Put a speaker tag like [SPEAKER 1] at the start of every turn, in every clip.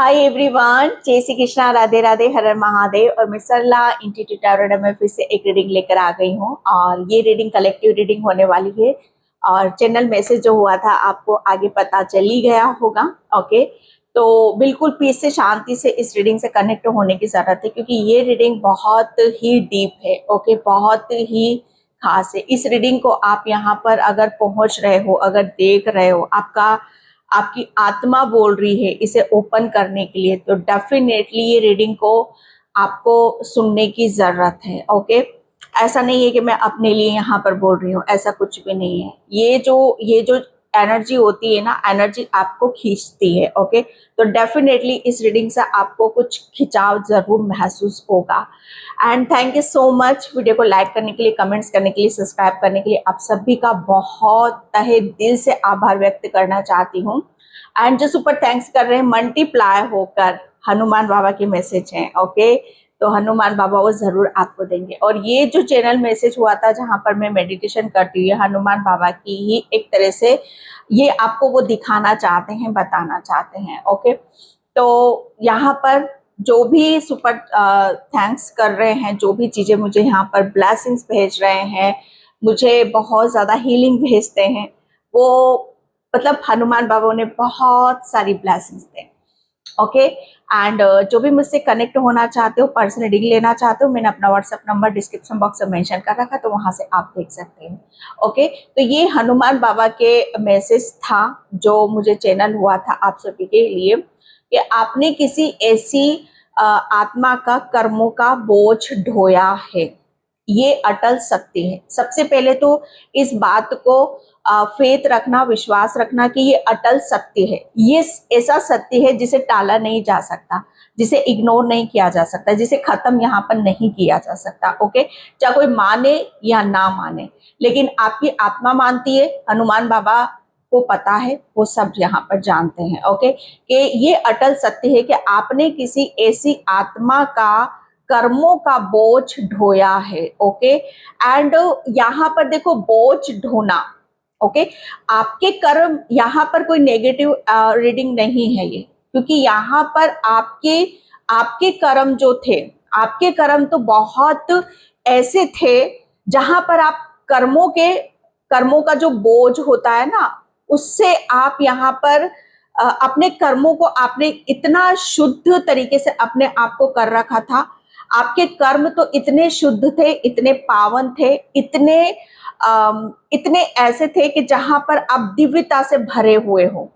[SPEAKER 1] Hi everyone, जय श्री कृष्णा, राधे राधे, हर हर महादेव। और मैं सरला इंस्टीट्यूट टैरोट में फिर से एक रीडिंग लेकर आ गई हूँ और ये रीडिंग कलेक्टिव रीडिंग होने वाली है। और चैनल मैसेज जो हुआ था आपको आगे पता चल ही गया होगा। ओके, तो बिल्कुल पीस से शांति से इस रीडिंग से कनेक्ट होने की जरूरत है क्योंकि ये रीडिंग बहुत ही डीप है। ओके, बहुत ही खास है। इस रीडिंग को आप यहाँ पर अगर पहुंच रहे हो, अगर देख रहे हो, आपकी आत्मा बोल रही है इसे ओपन करने के लिए, तो डेफिनेटली ये रीडिंग को आपको सुनने की जरूरत है। ओके, ऐसा नहीं है कि मैं अपने लिए यहाँ पर बोल रही हूँ, ऐसा कुछ भी नहीं है। ये जो एनर्जी होती है ना, एनर्जी आपको खींचती है। ओके, तो डेफिनेटली इस रीडिंग से आपको कुछ खिंचाव जरूर महसूस होगा। And thank you so much video को लाइक करने के लिए, कमेंट्स करने के लिए, सब्सक्राइब करने के लिए। आप सभी का बहुत तहे दिल से आभार व्यक्त करना चाहती हूँ। एंड जो सुपर थैंक्स कर रहे हैं मल्टीप्लाई होकर हनुमान बाबा के मैसेज हैं। ओके, तो हनुमान बाबा वो जरूर आपको देंगे। और ये जो चैनल मैसेज हुआ था जहां पर मैं मेडिटेशन करती हूँ, हनुमान बाबा की ही एक तरह से ये आपको वो दिखाना चाहते हैं, बताना चाहते हैं। ओके, तो यहाँ पर जो भी सुपर थैंक्स कर रहे हैं, जो भी चीजें मुझे यहाँ पर ब्लेसिंग्स भेज रहे हैं, मुझे बहुत ज्यादा हीलिंग भेजते हैं, वो मतलब हनुमान बाबा ने बहुत सारी ब्लेसिंग्स दें। ओके, एंड जो भी मुझसे कनेक्ट होना चाहते हो, पर्सनल रीडिंग लेना चाहते हो, मैंने अपना व्हाट्सएप नंबर डिस्क्रिप्शन बॉक्स में मेंशन कर रखा, तो वहां से आप देख सकते हैं। ओके, तो ये हनुमान बाबा के मैसेज था जो मुझे चैनल हुआ था आप सभी के लिए कि आपने किसी ऐसी आत्मा का कर्मों का बोझ ढोया है। ये अटल सत्य है। सबसे पहले तो इस बात को फेथ रखना, विश्वास रखना कि ये अटल सत्य है। ये ऐसा सत्य है जिसे टाला नहीं जा सकता, जिसे इग्नोर नहीं किया जा सकता, जिसे खत्म यहाँ पर नहीं किया जा सकता। ओके, चाहे कोई माने या ना माने, लेकिन आपकी आत्मा मानती है, हनुमान बाबा को पता है, वो सब यहाँ पर जानते हैं। ओके, कि ये अटल सत्य है कि आपने किसी ऐसी आत्मा का कर्मों का बोझ ढोया है। ओके, एंड यहाँ पर देखो, बोझ ढोना। ओके, आपके कर्म, यहाँ पर कोई नेगेटिव रीडिंग नहीं है ये, क्योंकि यहाँ पर आपके आपके कर्म जो थे, आपके कर्म तो बहुत ऐसे थे जहां पर आप कर्मों का जो बोझ होता है ना, उससे आप यहाँ पर अपने कर्मों को आपने इतना शुद्ध तरीके से अपने आप को कर रखा था। आपके कर्म तो इतने शुद्ध थे, इतने पावन थे, इतने ऐसे थे कि जहां पर आप दिव्यता से भरे हुए हो।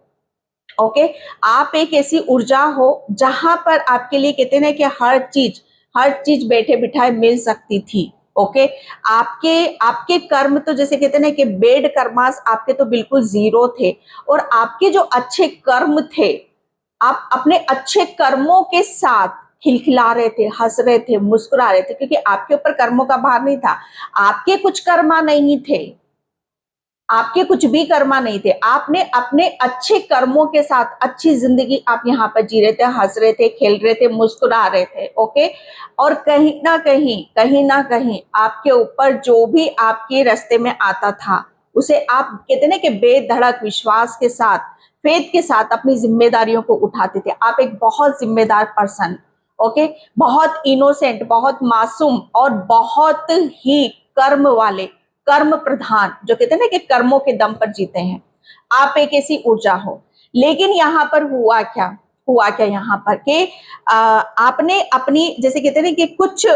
[SPEAKER 1] ओके, आप एक ऐसी ऊर्जा हो जहां पर आपके लिए कहते हैं कि हर चीज बैठे बिठाए मिल सकती थी। ओके, आपके आपके कर्म तो जैसे कहते हैं कि बेड कर्मास आपके तो बिल्कुल जीरो थे। और आपके जो अच्छे कर्म थे, आप अपने अच्छे कर्मों के साथ खिलखिला रहे थे, हंस रहे थे, मुस्कुरा रहे थे, क्योंकि आपके ऊपर कर्मों का भार नहीं था। आपके कुछ कर्मा नहीं थे, आपके कुछ भी कर्मा नहीं थे। आपने अपने अच्छे कर्मों के साथ अच्छी जिंदगी आप यहाँ पर जी रहे थे, हंस रहे थे, खेल रहे थे, मुस्कुरा रहे थे। ओके, और कहीं ना कहीं आपके ऊपर जो भी आपके रास्ते में आता था, उसे आप कहते ना कि बेधड़क विश्वास के साथ, फेथ के साथ अपनी जिम्मेदारियों को उठाते थे। आप एक बहुत जिम्मेदार पर्सन, ओके, बहुत इनोसेंट, बहुत मासूम और बहुत ही कर्म वाले, कर्म प्रधान, जो कहते हैं ना कि कर्मों के दम पर जीते हैं, आप एक ऐसी ऊर्जा हो। लेकिन यहाँ पर हुआ क्या यहाँ पर कि आपने अपनी, जैसे कहते हैं ना कि कुछ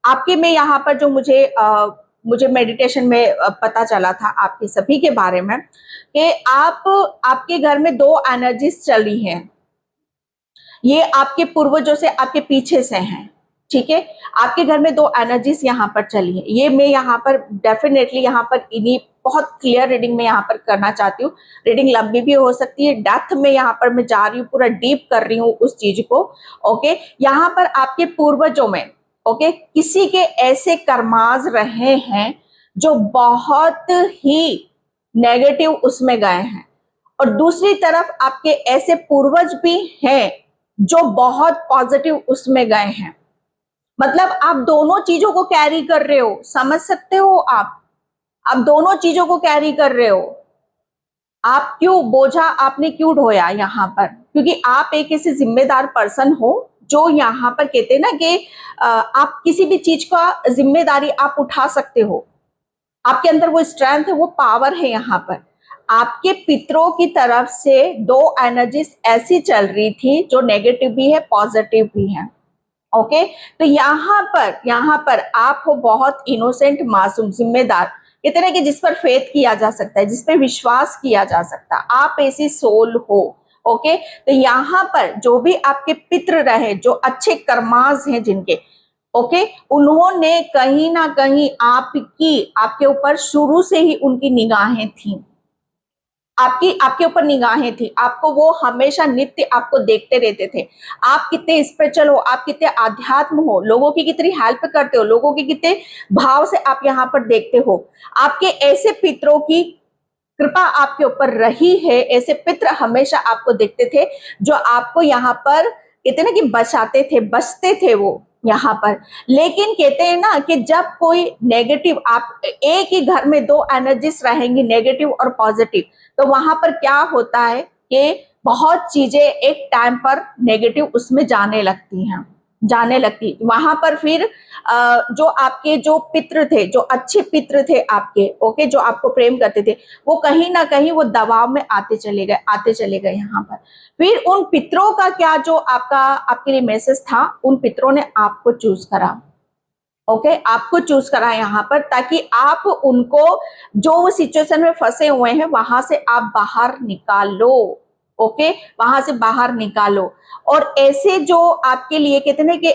[SPEAKER 1] आपके में यहाँ पर जो मुझे मेडिटेशन में पता चला था आपके सभी के बारे में, कि आपके घर में दो एनर्जीज चल रही हैं। ये आपके पूर्वजों से, आपके पीछे से हैं। ठीक है, आपके घर में दो एनर्जीज यहाँ पर चली है। ये मैं यहाँ पर डेफिनेटली यहाँ पर इन्हीं बहुत क्लियर रीडिंग में यहाँ पर करना चाहती हूँ। रीडिंग लंबी भी हो सकती है, डेप्थ में यहाँ पर मैं जा रही हूँ, पूरा डीप कर रही हूँ उस चीज को। ओके, यहाँ पर आपके पूर्वजों में, ओके, किसी के ऐसे कर्माज रहे हैं जो बहुत ही नेगेटिव उसमें गए हैं, और दूसरी तरफ आपके ऐसे पूर्वज भी हैं जो बहुत पॉजिटिव उसमें गए हैं। मतलब आप दोनों चीजों को कैरी कर रहे हो, समझ सकते हो आप दोनों चीजों को कैरी कर रहे हो। आप क्यों बोझा आपने क्यों ढोया यहाँ पर? क्योंकि आप एक ऐसे जिम्मेदार पर्सन हो जो यहाँ पर कहते हैं ना कि आप किसी भी चीज का जिम्मेदारी आप उठा सकते हो। आपके अंदर वो स्ट्रेंथ है, वो पावर है। यहाँ पर आपके पितरों की तरफ से दो एनर्जीज ऐसी चल रही थी जो नेगेटिव भी है, पॉजिटिव भी है। ओके, तो यहाँ पर आप हो बहुत इनोसेंट, मासूम, जिम्मेदार, इतने कि जिस पर फेथ किया जा सकता है, जिस पर विश्वास किया जा सकता है, आप ऐसी सोल हो। ओके, तो यहाँ पर जो भी आपके पितृ रहे, जो अच्छे कर्माज हैं जिनके, ओके, उन्होंने कहीं ना कहीं आपके ऊपर शुरू से ही उनकी निगाहें थी, आपके ऊपर निगाहें थी। आपको वो हमेशा नित्य आपको देखते रहते थे। आप कितने स्पिरिचुअल हो, आप कितने आध्यात्म हो, लोगों की कितनी हेल्प करते हो, लोगों के कितने भाव से आप यहाँ पर देखते हो। आपके ऐसे पितरों की कृपा आपके ऊपर रही है, ऐसे पितृ हमेशा आपको देखते थे जो आपको यहाँ पर कहते हैं ना कि बचाते थे, बचते थे वो यहाँ पर। लेकिन कहते हैं ना कि जब कोई नेगेटिव, आप एक ही घर में दो एनर्जीज रहेंगी, नेगेटिव और पॉजिटिव, तो वहां पर क्या होता है कि बहुत चीजें एक टाइम पर नेगेटिव उसमें जाने लगती हैं, जाने लगती। वहां पर फिर जो आपके जो पितृ थे, जो अच्छे पितृ थे आपके, ओके, जो आपको प्रेम करते थे, वो कहीं ना कहीं वो दबाव में आते चले गए यहाँ पर। फिर उन पितरों का क्या, जो आपके लिए मैसेज था, उन पितरों ने आपको चूज करा। ओके, आपको चूज करा यहाँ पर, ताकि आप उनको, जो वो सिचुएशन में फंसे हुए हैं, वहां से आप बाहर निकालो। ओके, वहां से बाहर निकालो। और ऐसे जो आपके लिए कहते हैं कि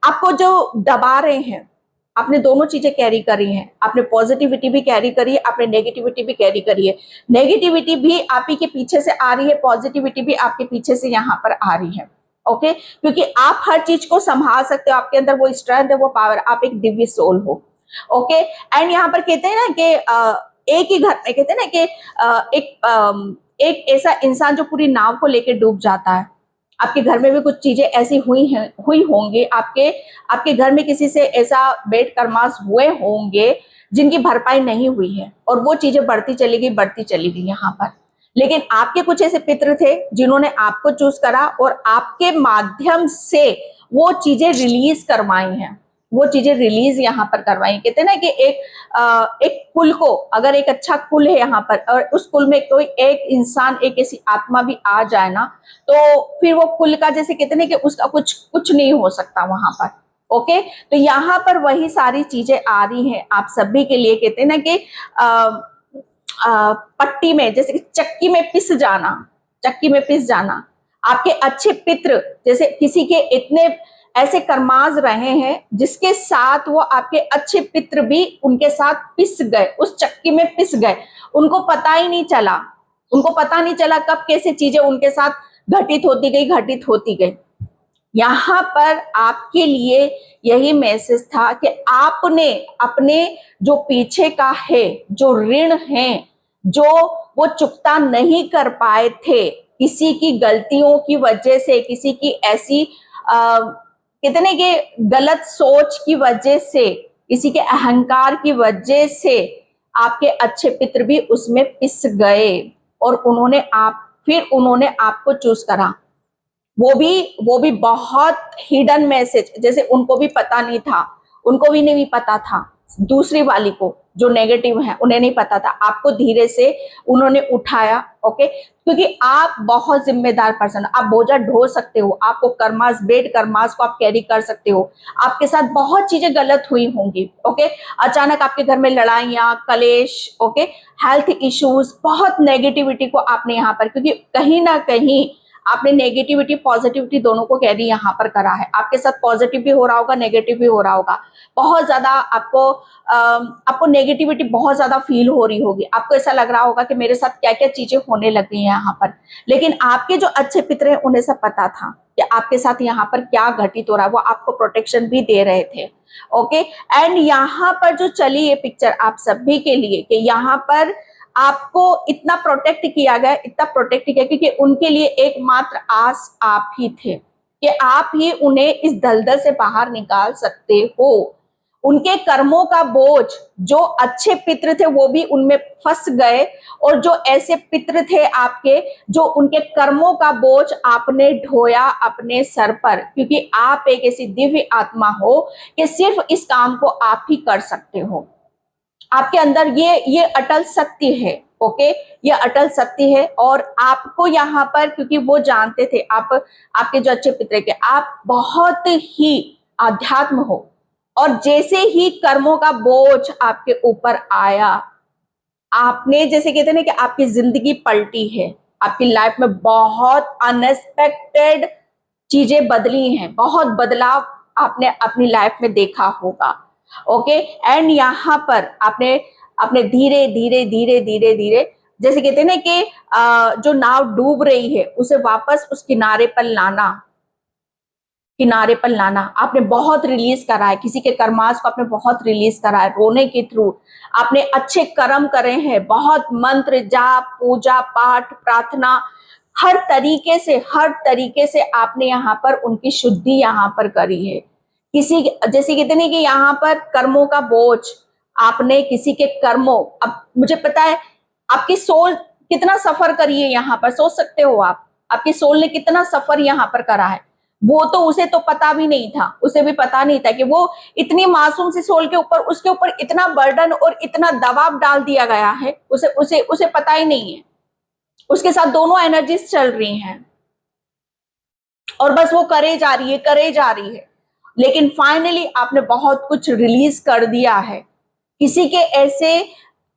[SPEAKER 1] आपको जो दबा रहे हैं, आपने दोनों चीजें कैरी करी हैं। आपने पॉजिटिविटी भी कैरी करी है, आपने नेगेटिविटी भी कैरी करी है। नेगेटिविटी भी आप ही के पीछे से आ रही है, पॉजिटिविटी भी आपके पीछे से यहाँ पर आ रही है। ओके, क्योंकि आप हर चीज को संभाल सकते हो, आपके अंदर वो स्ट्रेंथ है, वो पावर, आप एक दिव्य सोल हो। ओके, एंड यहाँ पर कहते हैं ना कि एक ही घर में कहते हैं ना कि एक ऐसा इंसान जो पूरी नाव को लेकर डूब जाता है। आपके घर में भी कुछ चीजें ऐसी हुई होंगी, आपके घर में किसी से ऐसा बेड कर्मास हुए होंगे जिनकी भरपाई नहीं हुई है, और वो चीजें बढ़ती चली गई यहाँ पर। लेकिन आपके कुछ ऐसे पितृ थे जिन्होंने आपको चूज करा, और आपके माध्यम से वो चीजें रिलीज करवाई हैं, वो चीजें रिलीज यहाँ पर करवाई। कहते हैं ना कि एक कुल को, अगर एक अच्छा कुल है यहाँ पर, और उस कुल में कोई एक इंसान, एक ऐसी आत्मा भी आ जाए ना, तो फिर वो कुल का, जैसे कहते हैं ना कि उसका कुछ नहीं हो सकता वहां पर। ओके, तो यहाँ पर वही सारी चीजें आ रही हैं आप सभी के लिए। कहते हैं ना कि पट्टी में, जैसे कि चक्की में पिस जाना। आपके अच्छे पितृ, जैसे किसी के इतने ऐसे कर्माज रहे हैं जिसके साथ वो आपके अच्छे पितृ भी उनके साथ पिस गए, उस चक्की में पिस गए। उनको पता नहीं चला कब कैसे चीजें उनके साथ घटित होती गई। यहाँ पर आपके लिए यही मैसेज था कि आपने अपने जो पीछे का है, जो ऋण है, जो वो चुकता नहीं कर पाए थे, किसी की गलतियों की वजह से, किसी की ऐसी कितने के गलत सोच की वजह से, किसी के अहंकार की वजह से, आपके अच्छे पितृ भी उसमें पिस गए, और उन्होंने आपको चूज करा। वो भी बहुत हिडन मैसेज, जैसे उनको भी पता नहीं था, उनको भी नहीं पता था, दूसरी वाली को जो नेगेटिव है उन्हें नहीं पता था। आपको धीरे से उन्होंने उठाया। ओके, क्योंकि आप बहुत जिम्मेदार पर्सन, आप बोझा ढो सकते हो, आपको बेड कर्मास को आप कैरी कर सकते हो। आपके साथ बहुत चीजें गलत हुई होंगी। ओके, अचानक आपके घर में लड़ाइयाँ, कलेश, ओके, हेल्थ इश्यूज, बहुत नेगेटिविटी को आपने यहाँ पर, क्योंकि कहीं ना कहीं आपने नेगेटिविटी पॉजिटिविटी दोनों को कैरी यहाँ पर करा है। आपके साथ पॉजिटिव भी हो रहा होगा, नेगेटिव भी हो रहा होगा। बहुत ज्यादा आपको नेगेटिविटी बहुत ज्यादा फील हो रही होगी। आपको ऐसा लग रहा होगा कि मेरे साथ क्या क्या चीजें होने लग गई हैं यहाँ पर। लेकिन आपके जो अच्छे पितर हैं उन्हें सब पता था कि आपके साथ यहाँ पर क्या घटित हो रहा है। वो आपको प्रोटेक्शन भी दे रहे थे। ओके, एंड यहाँ पर जो चली ये पिक्चर आप सभी के लिए कि यहाँ पर आपको इतना प्रोटेक्ट किया गया, क्योंकि उनके लिए एकमात्र आस आप ही थे कि आप ही उन्हें इस दलदल से बाहर निकाल सकते हो। उनके कर्मों का बोझ, जो अच्छे पितृ थे वो भी उनमें फंस गए, और जो ऐसे पितृ थे आपके, जो उनके कर्मों का बोझ आपने ढोया अपने सर पर, क्योंकि आप एक ऐसी दिव्य आत्मा हो कि सिर्फ इस काम को आप ही कर सकते हो। आपके अंदर ये अटल सत्य है। ओके, ये अटल सत्य है। और आपको यहाँ पर, क्योंकि वो जानते थे आप, आपके जो अच्छे पितृ के, आप बहुत ही आध्यात्म हो, और जैसे ही कर्मों का बोझ आपके ऊपर आया, आपने, जैसे कहते हैं ना कि आपकी जिंदगी पलटी है, आपकी लाइफ में बहुत अनएक्सपेक्टेड चीजें बदली हैं, बहुत बदलाव आपने अपनी लाइफ में देखा होगा। ओके, एंड यहाँ पर आपने अपने धीरे धीरे धीरे धीरे धीरे, जैसे कहते हैं ना कि जो नाव डूब रही है उसे वापस उस किनारे पर लाना आपने बहुत रिलीज करा है। किसी के कर्मास को आपने बहुत रिलीज करा है रोने के थ्रू। आपने अच्छे कर्म करे हैं, बहुत मंत्र जाप पूजा पाठ प्रार्थना, हर तरीके से आपने यहाँ पर उनकी शुद्धि यहाँ पर करी है। किसी, जैसे कहते नहीं कि यहाँ पर कर्मों का बोझ, आपने किसी के कर्मों, अब मुझे पता है आपकी सोल कितना सफर करी है यहाँ पर, सोच सकते हो आप, आपकी सोल ने कितना सफर यहाँ पर करा है। वो तो, उसे तो पता भी नहीं था, उसे भी पता नहीं था कि वो इतनी मासूम सी सोल के ऊपर, उसके ऊपर इतना बर्डन और इतना दबाव डाल दिया गया है, उसे उसे उसे पता ही नहीं है। उसके साथ दोनों एनर्जीज चल रही हैं और बस वो करे जा रही है। लेकिन फाइनली आपने बहुत कुछ रिलीज कर दिया है। किसी के ऐसे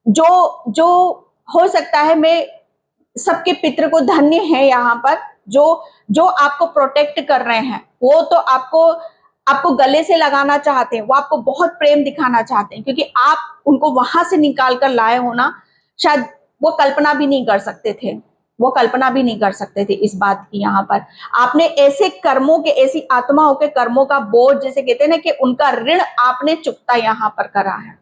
[SPEAKER 1] जो जो हो सकता है, मैं सबके पितृ को धन्य है यहाँ पर, जो आपको प्रोटेक्ट कर रहे हैं, वो तो आपको गले से लगाना चाहते हैं, वो आपको बहुत प्रेम दिखाना चाहते हैं, क्योंकि आप उनको वहां से निकाल कर लाए हो ना, शायद वो कल्पना भी नहीं कर सकते थे, वो कल्पना भी नहीं कर सकते थे इस बात की। यहाँ पर आपने ऐसे कर्मों के, ऐसी आत्माओं के कर्मों का बोझ, जैसे कहते हैं ना कि उनका ऋण आपने चुकता यहाँ पर करा है।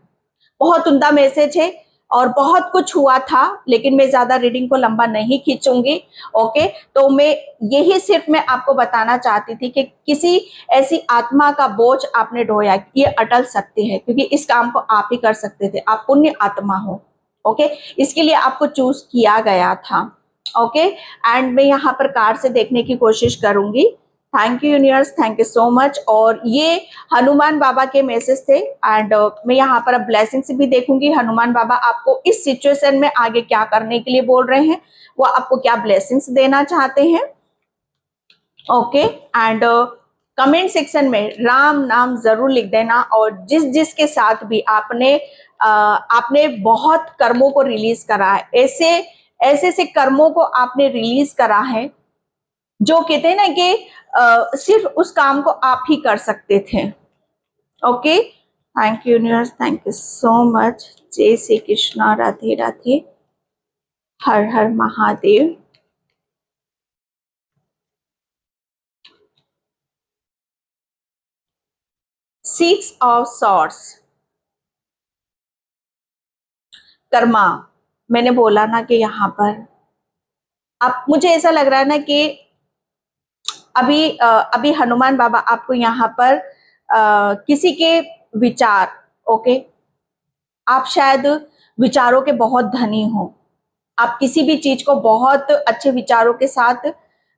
[SPEAKER 1] बहुत उम्दा मैसेज है और बहुत कुछ हुआ था, लेकिन मैं ज्यादा रीडिंग को लंबा नहीं खींचूंगी। ओके, तो मैं यही सिर्फ मैं आपको बताना चाहती थी कि किसी ऐसी आत्मा का बोझ आपने ढोया, ये अटल सत्य है, क्योंकि इस काम को आप ही कर सकते थे, आप पुण्य आत्मा हो। ओके, इसके लिए आपको चूज किया गया था। ओके, एंड मैं यहाँ पर कार्ड से देखने की कोशिश करूंगी। Thank you universe, thank you so much. और ये हनुमान बाबा के मैसेज थे, एंड मैं यहाँ पर अब ब्लेसिंग्स भी देखूंगी। हनुमान बाबा आपको इस सिचुएशन में आगे क्या करने के लिए बोल रहे हैं, वो आपको क्या ब्लेसिंग्स देना चाहते हैं। ओके, एंड कमेंट सेक्शन में राम नाम जरूर लिख देना। और जिस के साथ भी आपने बहुत कर्मों को रिलीज करा है, ऐसे कर्मों को आपने रिलीज करा है, जो कहते हैं ना कि सिर्फ उस काम को आप ही कर सकते थे। Okay, thank you universe, thank you so much. जय श्री कृष्णा, राधे राधे, हर हर Mahadev. Six of swords, karma, मैंने बोला ना कि यहाँ पर अब मुझे ऐसा लग रहा है ना कि अभी हनुमान बाबा आपको यहाँ पर किसी के विचार, ओके, आप शायद विचारों के बहुत धनी हो, आप किसी भी चीज को बहुत अच्छे विचारों के साथ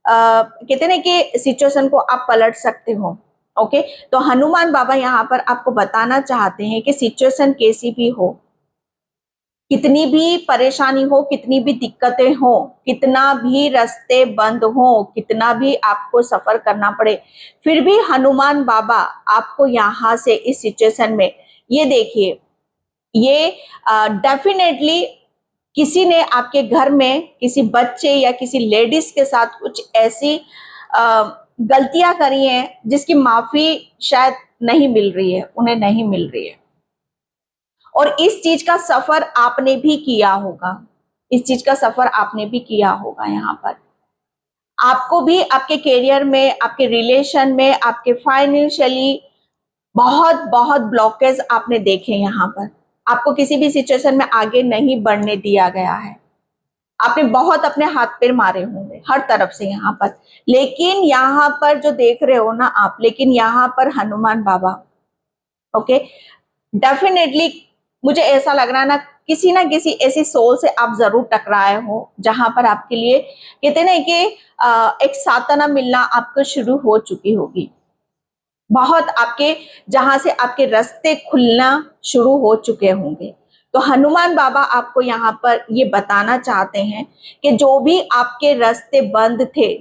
[SPEAKER 1] कहते ना कि सिचुएशन को आप पलट सकते हो। ओके, तो हनुमान बाबा यहाँ पर आपको बताना चाहते हैं कि सिचुएशन कैसी भी हो, कितनी भी परेशानी हो, कितनी भी दिक्कतें हो, कितना भी रास्ते बंद हो, कितना भी आपको सफर करना पड़े, फिर भी हनुमान बाबा आपको यहाँ से इस सिचुएशन में, ये देखिए, ये डेफिनेटली किसी ने आपके घर में किसी बच्चे या किसी लेडीज के साथ कुछ ऐसी गलतियां करी हैं जिसकी माफी शायद नहीं मिल रही है, उन्हें नहीं मिल रही है। और इस चीज का सफर आपने भी किया होगा, इस चीज का सफर आपने भी किया होगा। यहाँ पर आपको भी आपके करियर में, आपके रिलेशन में, आपके फाइनेंशियली बहुत बहुत ब्लॉकेज आपने देखे। यहाँ पर आपको किसी भी सिचुएशन में आगे नहीं बढ़ने दिया गया है, आपने बहुत अपने हाथ पैर मारे होंगे हर तरफ से यहाँ पर, लेकिन यहाँ पर जो देख रहे हो ना आप, लेकिन यहाँ पर हनुमान बाबा ओके, डेफिनेटली मुझे ऐसा लग रहा है ना किसी ऐसी सोल से आप जरूर टकराए हो जहां पर आपके लिए कहते ना कि एक साधना मिलना आपको शुरू हो चुकी होगी, बहुत आपके जहां से आपके रास्ते खुलना शुरू हो चुके होंगे। तो हनुमान बाबा आपको यहाँ पर ये बताना चाहते हैं कि जो भी आपके रास्ते बंद थे,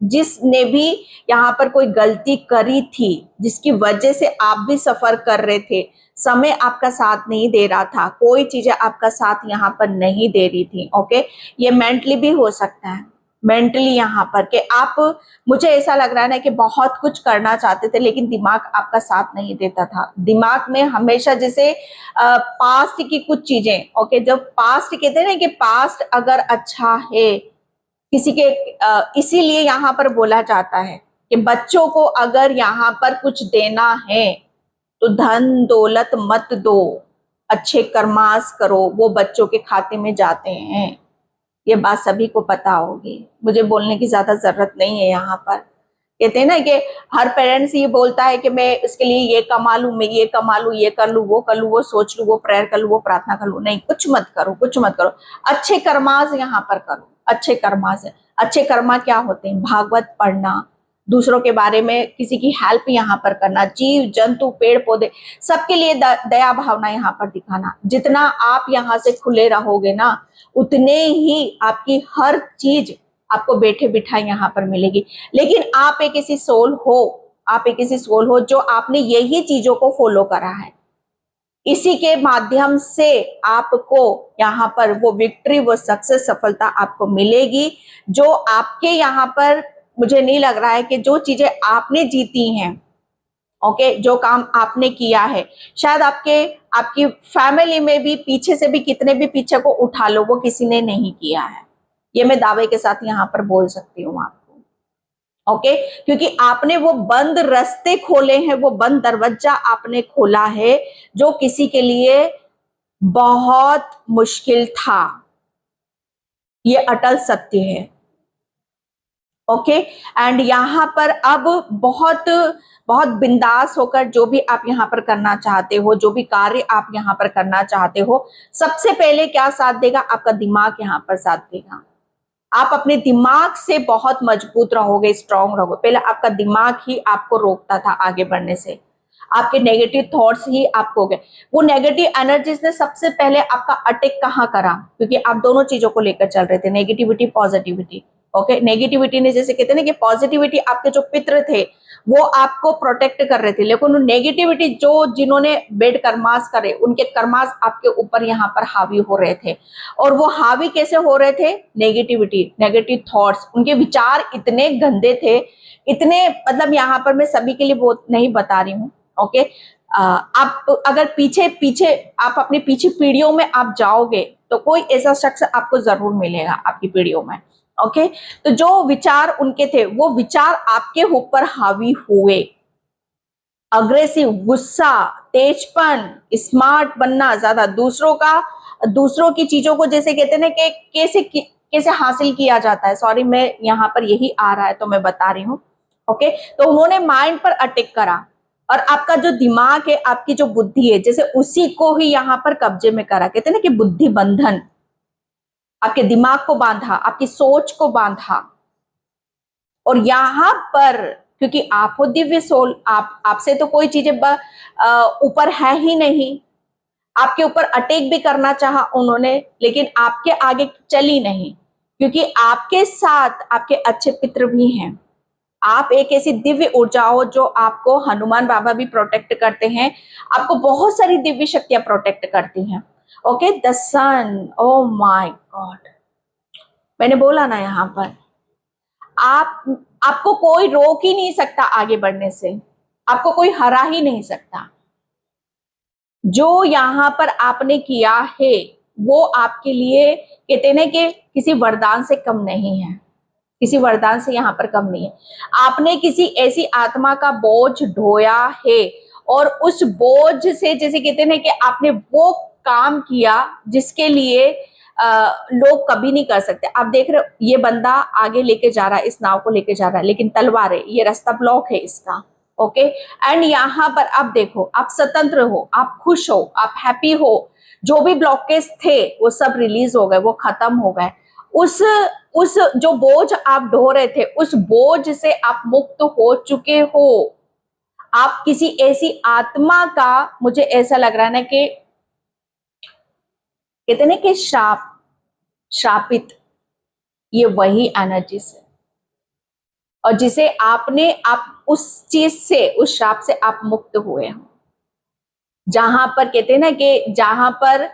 [SPEAKER 1] जिसने भी यहाँ पर कोई गलती करी थी, जिसकी वजह से आप भी सफर कर रहे थे, समय आपका साथ नहीं दे रहा था, कोई चीजें आपका साथ यहाँ पर नहीं दे रही थी। ओके, ये मेंटली भी हो सकता है, मेंटली यहाँ पर कि आप, मुझे ऐसा लग रहा है ना कि बहुत कुछ करना चाहते थे लेकिन दिमाग आपका साथ नहीं देता था। दिमाग में हमेशा जैसे पास्ट की कुछ चीजें, ओके, जब पास्ट कहते हैं ना कि पास्ट अगर अच्छा है किसी के, इसीलिए यहाँ पर बोला जाता है कि बच्चों को अगर यहाँ पर कुछ देना है तो धन दौलत मत दो, अच्छे कर्मास करो, वो बच्चों के खाते में जाते हैं। ये बात सभी को पता होगी, मुझे बोलने की ज्यादा जरूरत नहीं है। यहाँ पर कहते हैं ना कि हर पेरेंट्स ये बोलता है कि मैं इसके लिए ये कमा लूं, मैं ये कमा लूं, ये कर लूं, वो सोच लूं, वो प्रेयर कर लूं, वो प्रार्थना कर लूं। नहीं, कुछ मत करो, कुछ मत करो, अच्छे कर्मास यहाँ पर करो, अच्छे कर्मास। अच्छे कर्मा क्या होते हैं? भागवत पढ़ना, दूसरों के बारे में किसी की हेल्प यहाँ पर करना, जीव जंतु पेड़ पौधे सबके लिए दया भावना यहाँ पर दिखाना। जितना आप यहाँ से खुले रहोगे ना, उतने ही आपकी हर चीज आपको बैठे बिठाए यहाँ पर मिलेगी। लेकिन आप एक ऐसी सोल हो जो आपने यही चीजों को फॉलो करा है, इसी के माध्यम से आपको यहाँ पर वो विक्ट्री, वो सक्सेस, सफलता आपको मिलेगी। जो आपके यहाँ पर, मुझे नहीं लग रहा है कि जो चीजें आपने जीती हैं, ओके, जो काम आपने किया है, शायद आपकी फैमिली में भी पीछे से भी कितने भी पीछे को उठा लो, वो किसी ने नहीं किया है। ये मैं दावे के साथ यहाँ पर बोल सकती हूँ आपको। ओके, क्योंकि आपने वो बंद रास्ते खोले हैं, वो बंद दरवाजा आपने खोला है जो किसी के लिए बहुत मुश्किल था। ये अटल सत्य है। ओके, एंड यहाँ पर अब बहुत बहुत बिंदास होकर जो भी आप यहाँ पर करना चाहते हो, जो भी कार्य आप यहाँ पर करना चाहते हो, सबसे पहले क्या साथ देगा? आपका दिमाग यहाँ पर साथ देगा। आप अपने दिमाग से बहुत मजबूत रहोगे, स्ट्रांग रहोगे। पहले आपका दिमाग ही आपको रोकता था आगे बढ़ने से, आपके नेगेटिव थॉट्स ही आपको गए। वो नेगेटिव एनर्जीज ने सबसे पहले आपका अटैक कहाँ करा? क्योंकि आप दोनों चीजों को लेकर चल रहे थे, नेगेटिविटी पॉजिटिविटी। ओके, नेगेटिविटी ने, जैसे कहते हैं ना कि पॉजिटिविटी आपके जो पितृ थे वो आपको प्रोटेक्ट कर रहे थे, लेकिन नेगेटिविटी जिन्होंने बेड कर्मास करे, उनके कर्मास आपके ऊपर यहाँ पर हावी हो रहे थे। और वो हावी कैसे हो रहे थे? नेगेटिविटी, नेगेटिव थॉट्स, उनके विचार इतने गंदे थे, इतने, मतलब यहाँ पर मैं सभी के लिए बहुत नहीं बता रही हूँ। ओके, आप अगर पीछे आप अपनी पीछे पीढ़ियों में आप जाओगे तो कोई ऐसा शख्स आपको जरूर मिलेगा आपकी पीढ़ियों में। ओके, तो जो विचार उनके थे वो विचार आपके ऊपर हावी हुए। अग्रेसिव, गुस्सा, तेजपन, स्मार्ट बनना, ज्यादा दूसरों की चीजों को, जैसे कहते हैं ना कि कैसे हासिल किया जाता है। सॉरी, मैं यहाँ पर यही आ रहा है तो मैं बता रही हूँ। ओके, तो उन्होंने माइंड पर अटैक करा और आपका जो दिमाग है, आपकी जो बुद्धि है, जैसे उसी को ही यहाँ पर कब्जे में करा। कहते हैं ना कि बुद्धि बंधन, आपके दिमाग को बांधा, आपकी सोच को बांधा। और यहां पर, क्योंकि आप हो दिव्य सोल, आपसे तो कोई चीजें ऊपर है ही नहीं। आपके ऊपर अटैक भी करना चाहा उन्होंने, लेकिन आपके आगे चली नहीं, क्योंकि आपके साथ आपके अच्छे पितृ भी हैं। आप एक ऐसी दिव्य ऊर्जा हो जो आपको हनुमान बाबा भी प्रोटेक्ट करते हैं, आपको बहुत सारी दिव्य शक्तियां प्रोटेक्ट करती हैं। Okay, the sun, oh my God, मैंने बोला ना, यहाँ पर आपको कोई रोक ही नहीं सकता आगे बढ़ने से, आपको कोई हरा ही नहीं सकता। जो यहाँ पर आपने किया है वो आपके लिए, कहते हैं कि किसी वरदान से कम नहीं है, किसी वरदान से यहाँ पर कम नहीं है। आपने किसी ऐसी आत्मा का बोझ ढोया है और उस बोझ से, जैसे कहते हैं कि आपने वो काम किया जिसके लिए लोग कभी नहीं कर सकते। आप देख रहे हो, ये बंदा आगे लेके जा रहा है, इस नाव को लेके जा रहा है, लेकिन तलवार है, ये रास्ता ब्लॉक है इसका। ओके। एंड यहाँ पर आप देखो, आप स्वतंत्र हो, आप खुश हो, आप हैप्पी हो, जो भी ब्लॉकेज थे वो सब रिलीज हो गए, वो खत्म हो गए। उस जो बोझ आप ढो रहे थे, उस बोझ से आप मुक्त हो चुके हो। आप किसी ऐसी आत्मा का, मुझे ऐसा लग रहा है ना कि कहते ना कि श्रापित, ये वही एनर्जी से, और जिसे आप उस चीज से, उस श्राप से आप मुक्त हुए हो। जहां पर कहते हैं ना कि जहां पर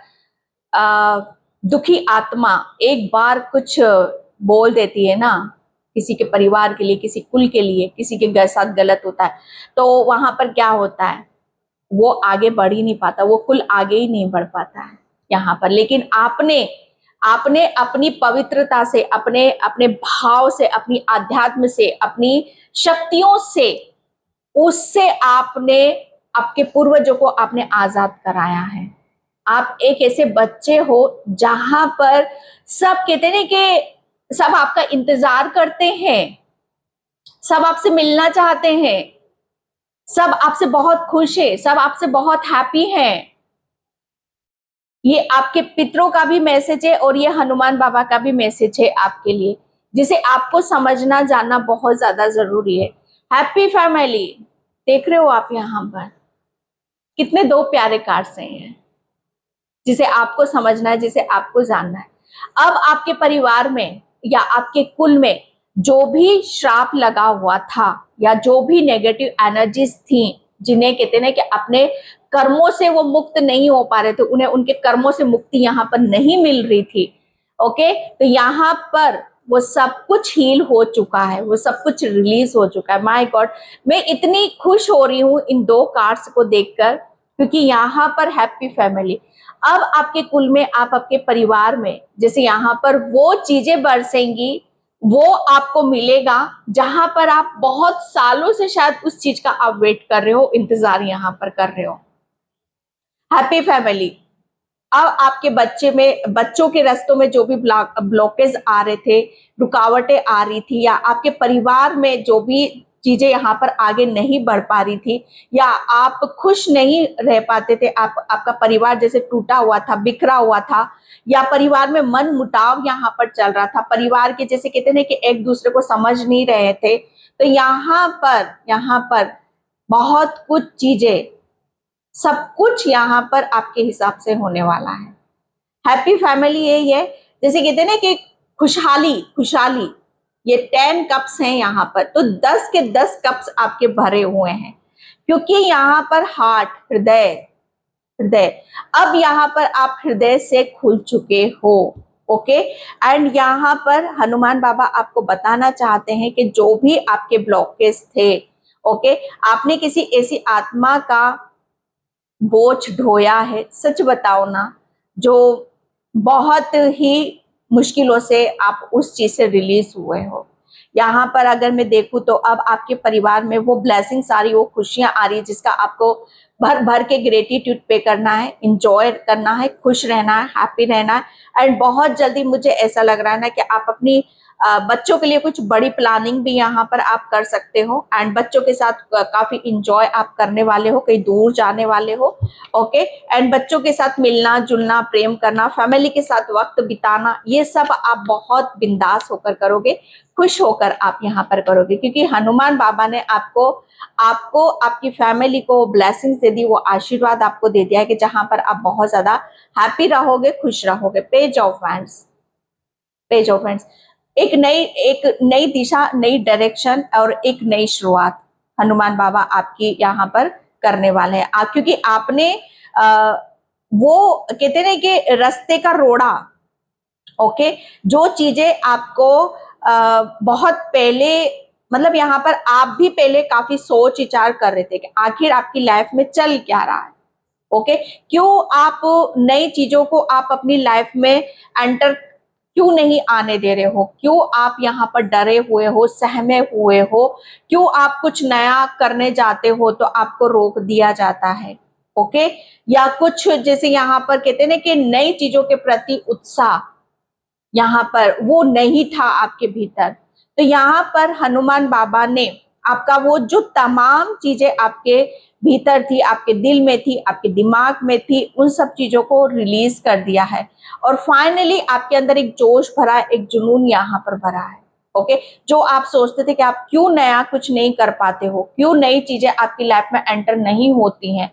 [SPEAKER 1] दुखी आत्मा एक बार कुछ बोल देती है ना, किसी के परिवार के लिए, किसी कुल के लिए, किसी के साथ गलत होता है, तो वहां पर क्या होता है, वो आगे बढ़ ही नहीं पाता, वो कुल आगे ही नहीं बढ़ पाता है यहाँ पर। लेकिन आपने आपने अपनी पवित्रता से, अपने अपने भाव से, अपनी आध्यात्म से, अपनी शक्तियों से, उससे आपने आपके पूर्वजों को आपने आजाद कराया है। आप एक ऐसे बच्चे हो जहां पर सब कहते हैं कि सब आपका इंतजार करते हैं, सब आपसे मिलना चाहते हैं, सब आपसे बहुत खुश है, सब आपसे बहुत हैप्पी है। ये आपके पितरों का भी मैसेज है और ये हनुमान बाबा का भी मैसेज है आपके लिए, जिसे आपको समझना जानना बहुत ज्यादा जरूरी है। हैप्पी फैमिली, देख रहे हो आप यहाँ पर कितने दो प्यारे कार्ड्स हैं, जिसे आपको समझना है, जिसे आपको जानना है। अब आपके परिवार में या आपके कुल में जो भी श्राप लगा हुआ था, या जो भी नेगेटिव एनर्जीज थी, जिन्हें कहते हैं कि अपने कर्मों से वो मुक्त नहीं हो पा रहे थे, उन्हें उनके कर्मों से मुक्ति यहाँ पर नहीं मिल रही थी, ओके, तो यहाँ पर वो सब कुछ हील हो चुका है, वो सब कुछ रिलीज हो चुका है। माय गॉड, मैं इतनी खुश हो रही हूँ इन दो कार्ड्स को देखकर, क्योंकि यहाँ पर हैप्पी फैमिली, अब आपके कुल में, आप आपके परिवार में, जैसे यहाँ पर वो चीजें बरसेंगी, वो आपको मिलेगा जहां पर आप बहुत सालों से शायद उस चीज का आप वेट कर रहे हो, इंतजार यहाँ पर कर रहे हो। हैप्पी फैमिली, अब आपके बच्चों के रास्तों में जो भी ब्लॉकेज आ रहे थे, रुकावटें आ रही थी, या आपके परिवार में जो भी चीजें यहाँ पर आगे नहीं बढ़ पा रही थी, या आप खुश नहीं रह पाते थे, आपका परिवार जैसे टूटा हुआ था, बिखरा हुआ था, या परिवार में मन मुटाव यहाँ पर चल रहा था, परिवार के जैसे कहते हैं कि एक दूसरे को समझ नहीं रहे थे, तो यहाँ पर बहुत कुछ चीजें, सब कुछ यहाँ पर आपके हिसाब से होने वाला है। हैप्पी फैमिली यही है, जैसे कहते हैं ना कि खुशहाली, ये 10 कप्स हैं यहाँ पर, तो 10 के 10 कप्स आपके भरे हुए हैं, क्योंकि यहाँ पर हार्ट, हृदय, अब यहाँ पर आप हृदय से खुल चुके हो, ओके। एंड यहाँ पर हनुमान बाबा आपको बताना चाहते हैं कि जो भी आपके ब्लॉकेज थे, ओके, आपने किसी ऐसी आत्मा का बोझ ढोया है, सच बताओ ना, जो बहुत ही मुश्किलों से आप उस चीज से रिलीज हुए हो। यहाँ पर अगर मैं देखूं तो अब आपके परिवार में वो ब्लेसिंग्स आ रही, वो खुशियां आ रही, जिसका आपको भर भर के ग्रेटिट्यूड पे करना है, इंजॉय करना है, खुश रहना है, हैप्पी रहना है। एंड बहुत जल्दी मुझे ऐसा लग रहा है ना कि आप अपनी बच्चों के लिए कुछ बड़ी प्लानिंग भी यहाँ पर आप कर सकते हो, एंड बच्चों के साथ काफी इंजॉय आप करने वाले हो, कहीं दूर जाने वाले हो, ओके। एंड बच्चों के साथ मिलना जुलना, प्रेम करना, फैमिली के साथ वक्त बिताना, ये सब आप बहुत बिंदास होकर करोगे, खुश होकर आप यहाँ पर करोगे, क्योंकि हनुमान बाबा ने आपको आपकी फैमिली को ब्लेसिंग्स दे दी, वो आशीर्वाद आपको दे दिया है कि जहां पर आप बहुत ज्यादा हैप्पी रहोगे, खुश रहोगे। पेज ऑफ हैंड्स, एक नई दिशा, नई डायरेक्शन और एक नई शुरुआत हनुमान बाबा आपकी यहाँ पर करने वाले हैं। क्योंकि आपने वो कहते हैं कि रास्ते का रोड़ा, ओके, जो चीजें आपको बहुत पहले, मतलब यहाँ पर आप भी पहले काफी सोच विचार कर रहे थे कि आखिर आपकी लाइफ में चल क्या रहा है, ओके, क्यों आप नई चीजों को आप अपनी लाइफ में एंटर क्यों नहीं आने दे रहे हो, क्यों आप यहाँ पर डरे हुए हो, सहमे हुए हो, क्यों आप कुछ नया करने जाते हो तो आपको रोक दिया जाता है, ओके, या कुछ जैसे यहाँ पर कहते हैं ना कि नई चीजों के प्रति उत्साह यहाँ पर वो नहीं था आपके भीतर, तो यहाँ पर हनुमान बाबा ने आपका वो जो तमाम चीजें आपके भीतर थी, आपके दिल में थी, आपके दिमाग में थी, उन सब चीजों को रिलीज कर दिया है और फाइनली आपके अंदर एक जोश भरा है, एक जुनून यहाँ पर भरा है। ओके, जो आप सोचते थे कि आप क्यों नया कुछ नहीं कर पाते हो, क्यों नई चीजें आपकी लाइफ में एंटर नहीं होती हैं,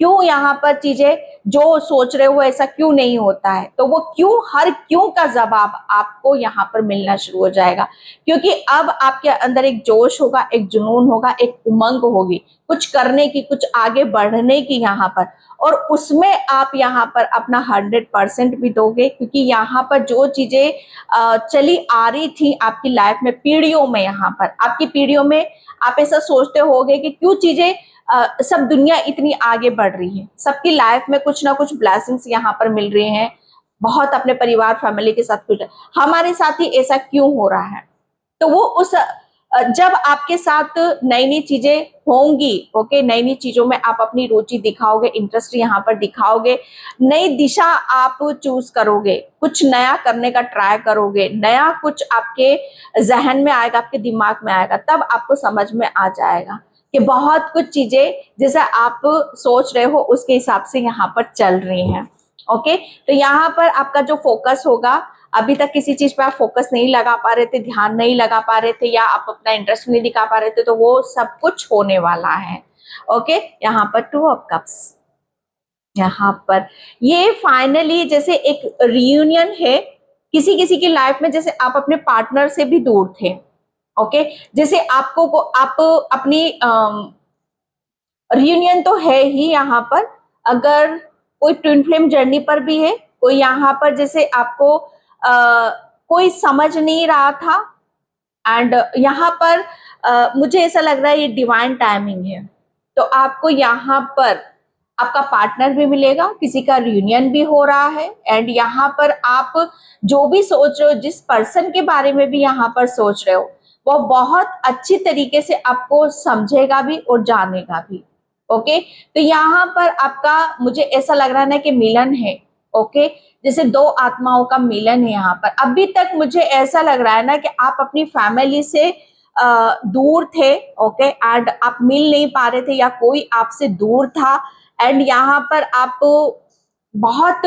[SPEAKER 1] क्यों यहाँ पर चीजें जो सोच रहे हो ऐसा क्यों नहीं होता है, तो वो क्यों, हर क्यों का जवाब आपको यहाँ पर मिलना शुरू हो जाएगा। क्योंकि अब आपके अंदर एक जोश होगा, एक जुनून होगा, एक उमंग होगी कुछ करने की, कुछ आगे बढ़ने की यहाँ पर, और उसमें आप यहाँ पर अपना 100% भी दोगे। क्योंकि यहाँ पर जो चीजें चली आ रही थी आपकी लाइफ में पीढ़ियों में, यहाँ पर आपकी पीढ़ियों में आप ऐसा सोचते होगे कि क्यों चीजें सब दुनिया इतनी आगे बढ़ रही है, सबकी लाइफ में कुछ ना कुछ ब्लेसिंग्स यहाँ पर मिल रहे हैं, बहुत अपने परिवार फैमिली के साथ कुछ, हमारे साथ ही ऐसा क्यों हो रहा है। तो वो उस जब आपके साथ नई नई चीजें होंगी, ओके, नई नई चीजों में आप अपनी रुचि दिखाओगे, इंटरेस्ट यहाँ पर दिखाओगे, नई दिशा आप चूज करोगे, कुछ नया करने का ट्राई करोगे, नया कुछ आपके जहन में आएगा, आपके दिमाग में आएगा, तब आपको समझ में आ जाएगा कि बहुत कुछ चीजें जैसा आप सोच रहे हो उसके हिसाब से यहाँ पर चल रही हैं। ओके, तो यहाँ पर आपका जो फोकस होगा, अभी तक किसी चीज पे आप फोकस नहीं लगा पा रहे थे, ध्यान नहीं लगा पा रहे थे, या आप अपना इंटरेस्ट नहीं दिखा पा रहे थे, तो वो सब कुछ होने वाला है। ओके, यहाँ पर 2 ऑफ कप्स, यहाँ पर ये फाइनली जैसे एक रियूनियन है किसी किसी की लाइफ में, जैसे आप अपने पार्टनर से भी दूर थे। ओके, जैसे आपको आप अपनी रियूनियन तो है ही यहाँ पर, अगर कोई ट्विन फ्लेम जर्नी पर भी है, कोई यहाँ पर जैसे आपको कोई समझ नहीं रहा था, एंड यहाँ पर मुझे ऐसा लग रहा है ये डिवाइन टाइमिंग है। तो आपको यहाँ पर आपका पार्टनर भी मिलेगा, किसी का रियूनियन भी हो रहा है, एंड यहाँ पर आप जो भी सोच रहे हो, जिस पर्सन के बारे में भी यहाँ पर सोच रहे हो, वो बहुत अच्छी तरीके से आपको समझेगा भी और जानेगा भी। ओके, तो यहाँ पर आपका मुझे ऐसा लग रहा है ना कि मिलन है। ओके, जैसे 2 आत्माओं का मिलन है यहाँ पर। अभी तक मुझे ऐसा लग रहा है ना कि आप अपनी फैमिली से दूर थे, ओके, एंड आप मिल नहीं पा रहे थे, या कोई आपसे दूर था, एंड यहाँ पर आप बहुत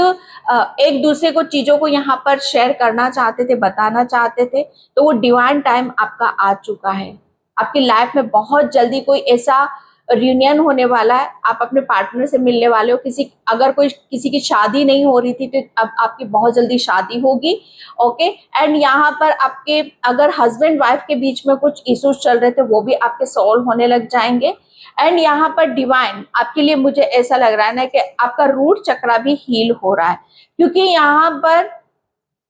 [SPEAKER 1] एक दूसरे को चीजों को यहाँ पर शेयर करना चाहते थे, बताना चाहते थे। तो वो डिवाइन टाइम आपका आ चुका है। आपकी लाइफ में बहुत जल्दी कोई ऐसा रियूनियन होने वाला है, आप अपने पार्टनर से मिलने वाले हो। अगर कोई किसी की शादी नहीं हो रही थी तो अब आपकी बहुत जल्दी शादी होगी। ओके, एंड यहाँ पर आपके अगर हस्बैंड वाइफ के बीच में कुछ इश्यूज चल रहे थे वो भी आपके सॉल्व होने लग जाएंगे। एंड यहाँ पर डिवाइन आपके लिए, मुझे ऐसा लग रहा है ना कि आपका रूट चक्रा भी हील हो रहा है। क्योंकि यहाँ पर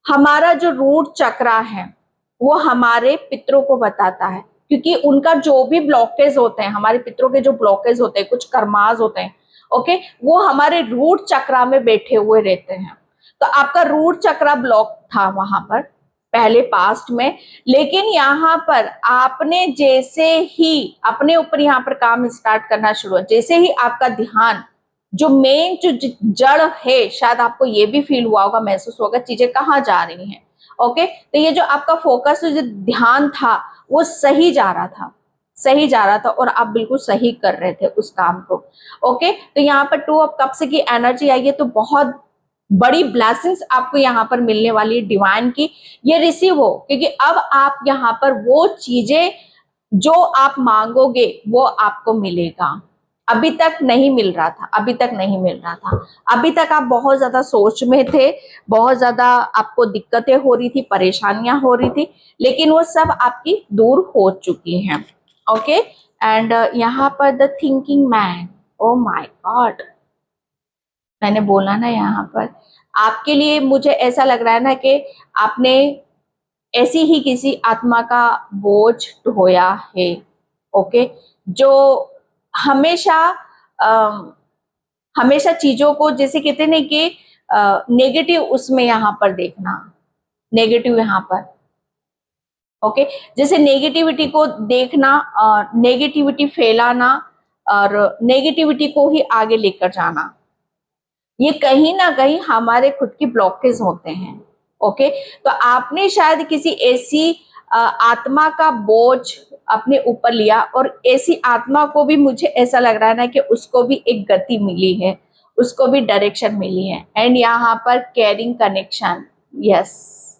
[SPEAKER 1] हमारा जो रूट चक्रा है वो हमारे पितरों को बताता है, क्योंकि उनका जो भी ब्लॉकेज होते हैं, हमारे पितरों के जो ब्लॉकेज होते हैं, कुछ कर्माज होते हैं, ओके, वो हमारे रूट चक्रा में बैठे हुए रहते हैं। तो आपका रूट चक्रा ब्लॉक था वहां पर पहले पास्ट में, लेकिन यहाँ पर आपने जैसे ही अपने ऊपर यहाँ पर काम स्टार्ट करना शुरू हुआ, जैसे ही आपका ध्यान जो मेन जो जड़ है, शायद आपको ये भी फील हुआ होगा, महसूस होगा चीजें कहाँ जा रही हैं। ओके, तो ये जो आपका फोकस जो ध्यान था वो सही जा रहा था, सही जा रहा था, और आप बिल्कुल सही कर रहे थे उस काम को। ओके, तो यहाँ पर 2 ऑफ कप्स की एनर्जी आई है, तो बहुत बड़ी ब्लेसिंग्स आपको यहाँ पर मिलने वाली है डिवाइन की, ये रिसीव हो। क्योंकि अब आप यहाँ पर वो चीजें जो आप मांगोगे वो आपको मिलेगा। अभी तक नहीं मिल रहा था, अभी तक नहीं मिल रहा था, अभी तक आप बहुत ज्यादा सोच में थे, बहुत ज्यादा आपको दिक्कतें हो रही थी, परेशानियां हो रही थी, लेकिन वो सब आपकी दूर हो चुकी हैं। ओके, एंड यहाँ पर the thinking man, O my God, मैंने बोला ना यहाँ पर आपके लिए मुझे ऐसा लग रहा है ना कि आपने ऐसी ही किसी आत्मा का बोझ ढोया है। ओके, जो हमेशा हमेशा चीजों को जैसे कहते हैं कि नेगेटिव उसमें यहाँ पर देखना, नेगेटिव यहाँ पर, ओके, जैसे नेगेटिविटी को देखना, नेगेटिविटी फैलाना और नेगेटिविटी को ही आगे लेकर जाना, ये कहीं ना कहीं हमारे खुद की ब्लॉकेज होते हैं। ओके, तो आपने शायद किसी ऐसी आत्मा का बोझ अपने ऊपर लिया, और ऐसी आत्मा को भी मुझे ऐसा लग रहा है ना कि उसको भी एक गति मिली है, उसको भी डायरेक्शन मिली है। एंड यहाँ पर कैरिंग कनेक्शन, यस,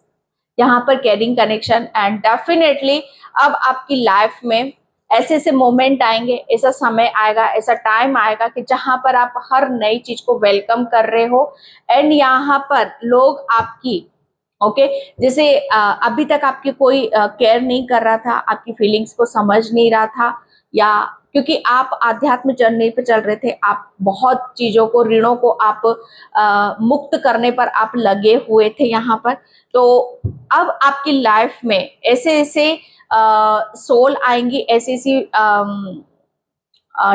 [SPEAKER 1] यहाँ पर कैरिंग कनेक्शन। एंड डेफिनेटली अब आपकी लाइफ में ऐसे ऐसे मोमेंट आएंगे, ऐसा समय आएगा, ऐसा टाइम आएगा कि जहां पर आप हर नई चीज को वेलकम कर रहे हो। एंड यहाँ पर लोग आपकी ओके जैसे अभी तक आपकी कोई केयर नहीं कर रहा था, आपकी फीलिंग्स को समझ नहीं रहा था, या क्योंकि आप आध्यात्म जर्नी पे चल रहे थे, आप बहुत चीजों को, ऋणों को आप मुक्त करने पर आप लगे हुए थे यहाँ पर। तो अब आपकी लाइफ में ऐसे ऐसे सोल आएंगी, ऐसी ऐसी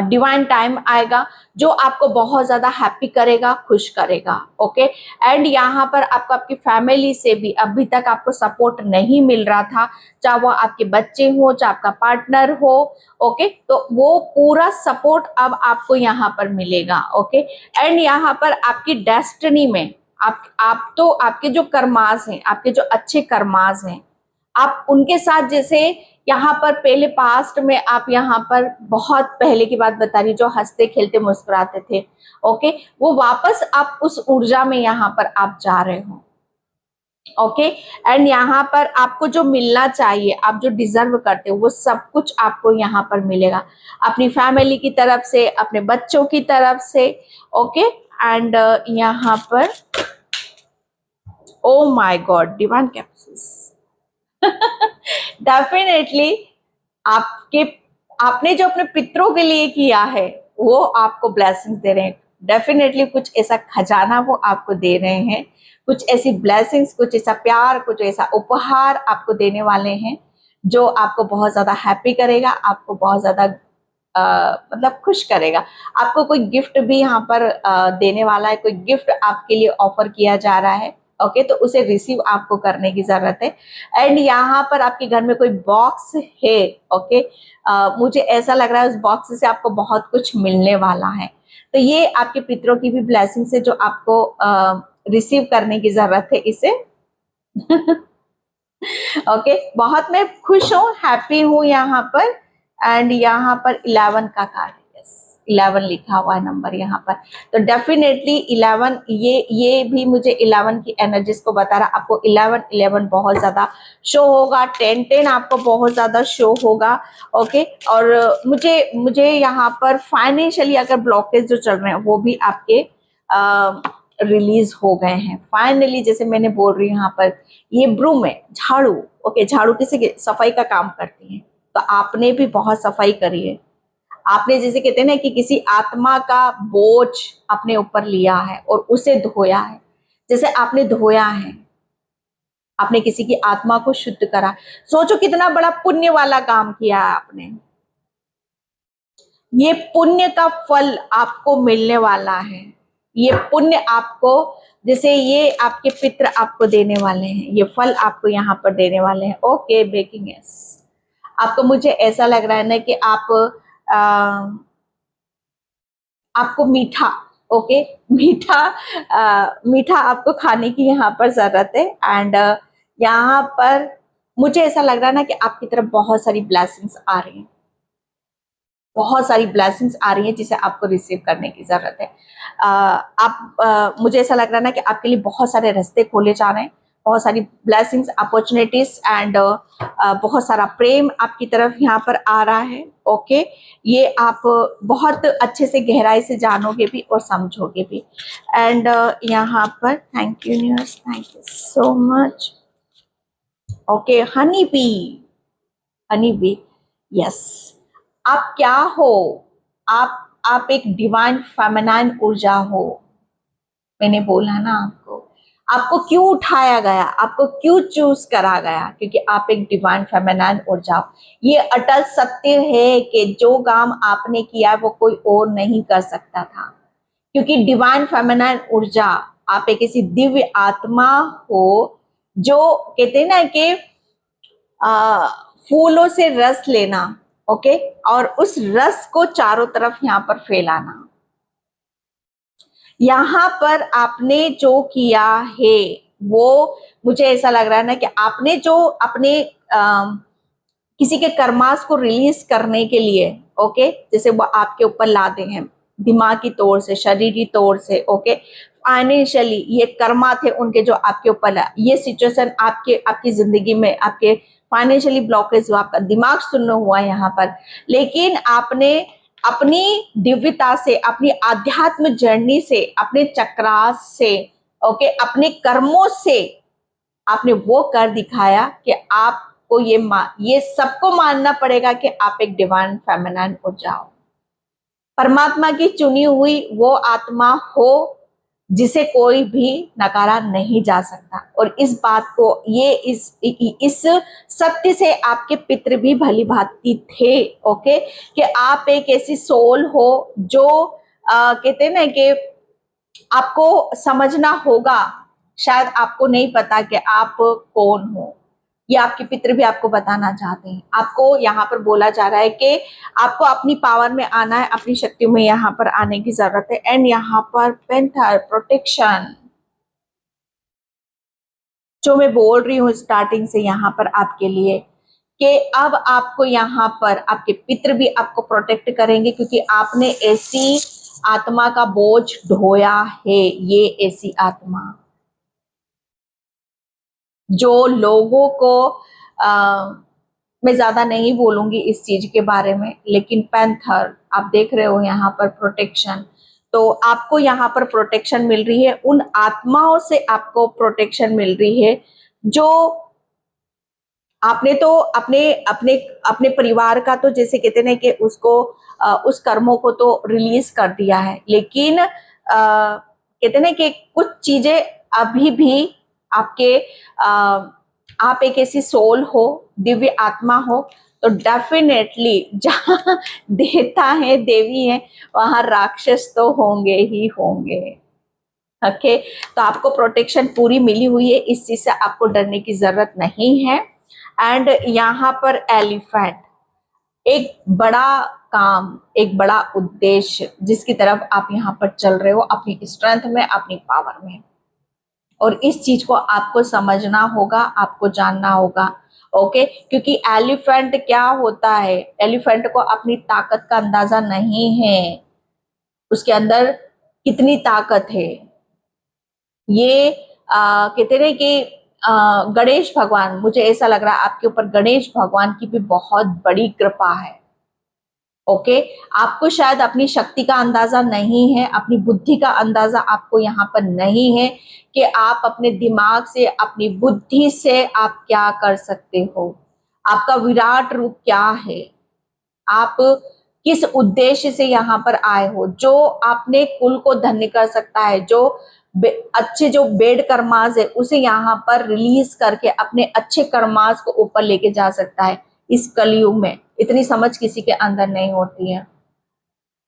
[SPEAKER 1] डिवाइन टाइम आएगा जो आपको बहुत ज्यादा हैप्पी करेगा, खुश करेगा। ओके एंड यहाँ पर आपको आपकी फैमिली से भी अभी तक आपको सपोर्ट नहीं मिल रहा था, चाहे वो आपके बच्चे हो, चाहे आपका पार्टनर हो। ओके तो वो पूरा सपोर्ट अब आपको यहाँ पर मिलेगा। ओके एंड यहाँ पर आपकी डेस्टिनी में आप तो आपके जो कर्मास हैं, आपके जो अच्छे कर्मास हैं, आप उनके साथ जैसे यहाँ पर पहले पास्ट में आप यहाँ पर बहुत पहले की बात बता रही, जो हंसते खेलते मुस्कुराते थे, ओके वो वापस आप उस ऊर्जा में यहाँ पर आप जा रहे हो। ओके एंड यहाँ पर आपको जो मिलना चाहिए, आप जो डिजर्व करते हो, वो सब कुछ आपको यहाँ पर मिलेगा, अपनी फैमिली की तरफ से, अपने बच्चों की तरफ से। ओके एंड यहाँ पर ओ my God, divine capsules definitely आपने जो अपने पितरों के लिए किया है वो आपको ब्लेसिंग्स दे रहे हैं। डेफिनेटली कुछ ऐसा खजाना वो आपको दे रहे हैं, कुछ ऐसी ब्लेसिंग्स, कुछ ऐसा प्यार, कुछ ऐसा उपहार आपको देने वाले हैं जो आपको बहुत ज्यादा हैप्पी करेगा, आपको बहुत ज्यादा मतलब खुश करेगा। आपको कोई गिफ्ट भी यहाँ पर देने वाला है, कोई गिफ्ट आपके लिए ऑफर किया जा रहा है। ओके तो उसे रिसीव आपको करने की जरूरत है। एंड यहाँ पर आपके घर में कोई बॉक्स है। ओके मुझे ऐसा लग रहा है उस बॉक्स से आपको बहुत कुछ मिलने वाला है। तो ये आपके पितरों की भी ब्लेसिंग से जो आपको रिसीव करने की जरूरत है इसे ओके बहुत मैं खुश हूँ, हैप्पी हूँ यहाँ पर। एंड यहाँ पर 11 का कार्ड, यस 11 लिखा हुआ है नंबर यहाँ पर। तो डेफिनेटली 11 ये भी मुझे 11 की एनर्जीज को बता रहा। आपको 11 बहुत ज्यादा शो होगा, 10 आपको बहुत ज्यादा शो होगा। ओके और मुझे यहाँ पर फाइनेंशियली अगर ब्लॉकेज जो चल रहे हैं वो भी आपके रिलीज हो गए हैं फाइनली। जैसे मैंने बोल रही हूँ यहाँ पर ये ब्रूम है, झाड़ू। ओके झाड़ू किसी की सफाई का काम करती है, तो आपने भी बहुत सफाई करी है। आपने जैसे कहते हैं ना कि किसी आत्मा का बोझ अपने ऊपर लिया है और उसे धोया है, जैसे आपने धोया है, आपने किसी की आत्मा को शुद्ध करा। सोचो कितना बड़ा पुण्य वाला काम किया है आपने। ये पुण्य का फल आपको मिलने वाला है। ये पुण्य आपको, जैसे ये आपके पितृ आपको देने वाले हैं, ये फल आपको यहाँ पर देने वाले हैं। ओके बेकिंग यस आपको, मुझे ऐसा लग रहा है ना कि आपको मीठा, ओके मीठा आपको खाने की यहाँ पर जरूरत है। एंड यहाँ पर मुझे ऐसा लग रहा है ना कि आपकी तरफ बहुत सारी ब्लेसिंग्स आ रही हैं, बहुत सारी ब्लेसिंग्स आ रही हैं जिसे आपको रिसीव करने की जरूरत है। मुझे ऐसा लग रहा है ना कि आपके लिए बहुत सारे रास्ते खोले जा रहे हैं, बहुत सारी ब्लेसिंग्स, अपॉर्चुनिटीज एंड बहुत सारा प्रेम आपकी तरफ यहाँ पर आ रहा है। ओके ये आप बहुत अच्छे से गहराई से जानोगे भी और समझोगे भी। एंड यहाँ पर thank you universe, thank you so much. Okay honey bee yes आप क्या हो, आप एक डिवाइन फेमिनाइन ऊर्जा हो। मैंने बोला ना आपको क्यों उठाया गया, आपको क्यों चूज करा गया, क्योंकि आप एक डिवाइन फेमिनाइन ऊर्जा हो। ये अटल सत्य है कि जो काम आपने किया वो कोई और नहीं कर सकता था, क्योंकि डिवाइन फेमिनाइन ऊर्जा, आप एक ऐसी दिव्य आत्मा हो जो कहते हैं ना कि फूलों से रस लेना। ओके और उस रस को चारों तरफ यहाँ पर फैलाना। यहाँ पर आपने जो किया है वो मुझे ऐसा लग रहा है ना कि आपने जो अपने किसी के कर्मास को रिलीज करने के लिए, ओके, जैसे वो आपके ऊपर लादे हैं दिमागी तौर से, शरीरी तौर से, ओके, फाइनेंशियली ये कर्मा थे उनके जो आपके ऊपर ला, ये सिचुएशन आपकी जिंदगी में आपके फाइनेंशियली ब्लॉकेज हुआ, आपका दिमाग सुन्न हुआ यहाँ पर, लेकिन आपने अपनी दिव्यता से, अपनी आध्यात्म जर्नी से, अपने चक्रास से, ओके, अपने कर्मों से आपने वो कर दिखाया कि आपको ये सबको मानना पड़ेगा कि आप एक डिवाइन फेमिनाइन ऊर्जा हो, परमात्मा की चुनी हुई वो आत्मा हो जिसे कोई भी नकारा नहीं जा सकता। और इस बात को इस सत्य से आपके पितृ भी भली भांति थे, ओके, कि आप एक ऐसी सोल हो जो कहते हैं ना कि आपको समझना होगा, शायद आपको नहीं पता कि आप कौन हो, ये आपके पितृ भी आपको बताना चाहते हैं। आपको यहाँ पर बोला जा रहा है कि आपको अपनी पावर में आना है, अपनी शक्ति में यहाँ पर आने की जरूरत है। एंड यहाँ पर पेंथर प्रोटेक्शन जो मैं बोल रही हूँ स्टार्टिंग से यहाँ पर आपके लिए, कि अब आपको यहाँ पर आपके पितृ भी आपको प्रोटेक्ट करेंगे, क्योंकि आपने ऐसी आत्मा का बोझ ढोया है। ये ऐसी आत्मा जो लोगों को मैं ज्यादा नहीं बोलूंगी इस चीज के बारे में, लेकिन पैंथर आप देख रहे हो यहाँ पर प्रोटेक्शन, तो आपको यहाँ पर प्रोटेक्शन मिल रही है, उन आत्माओं से आपको प्रोटेक्शन मिल रही है जो आपने तो अपने अपने अपने परिवार का तो जैसे कहते हैं कि उसको उस कर्मों को तो रिलीज कर दिया है, लेकिन कहते हैं कि कुछ चीजें अभी भी आपके आप एक ऐसी सोल हो, दिव्य आत्मा हो, तो डेफिनेटली जहाँ देवता है, देवी है, वहां राक्षस तो होंगे ही होंगे। ओके, तो आपको प्रोटेक्शन पूरी मिली हुई है, इस चीज से आपको डरने की जरूरत नहीं है। एंड यहाँ पर एलिफेंट एक बड़ा काम, एक बड़ा उद्देश्य जिसकी तरफ आप यहाँ पर चल रहे हो, अपनी स्ट्रेंथ में, अपनी पावर में, और इस चीज को आपको समझना होगा, आपको जानना होगा, ओके, क्योंकि एलिफेंट क्या होता है, एलिफेंट को अपनी ताकत का अंदाजा नहीं है, उसके अंदर कितनी ताकत है। ये कहते रहे कि गणेश भगवान, मुझे ऐसा लग रहा है आपके ऊपर गणेश भगवान की भी बहुत बड़ी कृपा है। ओके, आपको शायद अपनी शक्ति का अंदाजा नहीं है, अपनी बुद्धि का अंदाजा आपको यहाँ पर नहीं है कि आप अपने दिमाग से, अपनी बुद्धि से आप क्या कर सकते हो, आपका विराट रूप क्या है, आप किस उद्देश्य से यहाँ पर आए हो, जो आपने कुल को धन्य कर सकता है, जो अच्छे जो बेड कर्माज है उसे यहाँ पर रिलीज करके अपने अच्छे कर्माज को ऊपर लेके जा सकता है। इस कलयुग में इतनी समझ किसी के अंदर नहीं होती है।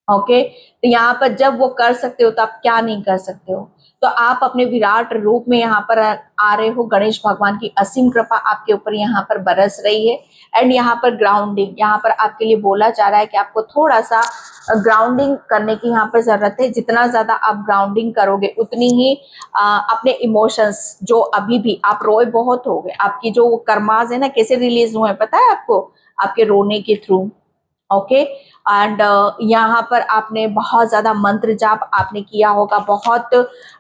[SPEAKER 1] ओके, तो यहाँ पर जब वो कर सकते हो तो आप क्या नहीं कर सकते हो। तो आप अपने विराट रूप में यहाँ पर आ रहे हो, गणेश भगवान की असीम कृपा आपके ऊपर यहाँ पर बरस रही है। एंड यहाँ पर ग्राउंडिंग, यहाँ पर आपके लिए बोला जा रहा है कि आपको थोड़ा सा ग्राउंडिंग करने की यहाँ पर जरूरत है। जितना ज्यादा आप ग्राउंडिंग करोगे उतनी ही अपने इमोशंस, जो अभी भी आप रोए बहुत हो गए, आपकी जो कर्माज है ना कैसे रिलीज हुए पता है आपको, आपके रोने के थ्रू। ओके, एंड यहाँ पर आपने बहुत ज्यादा मंत्र जाप आपने किया होगा, बहुत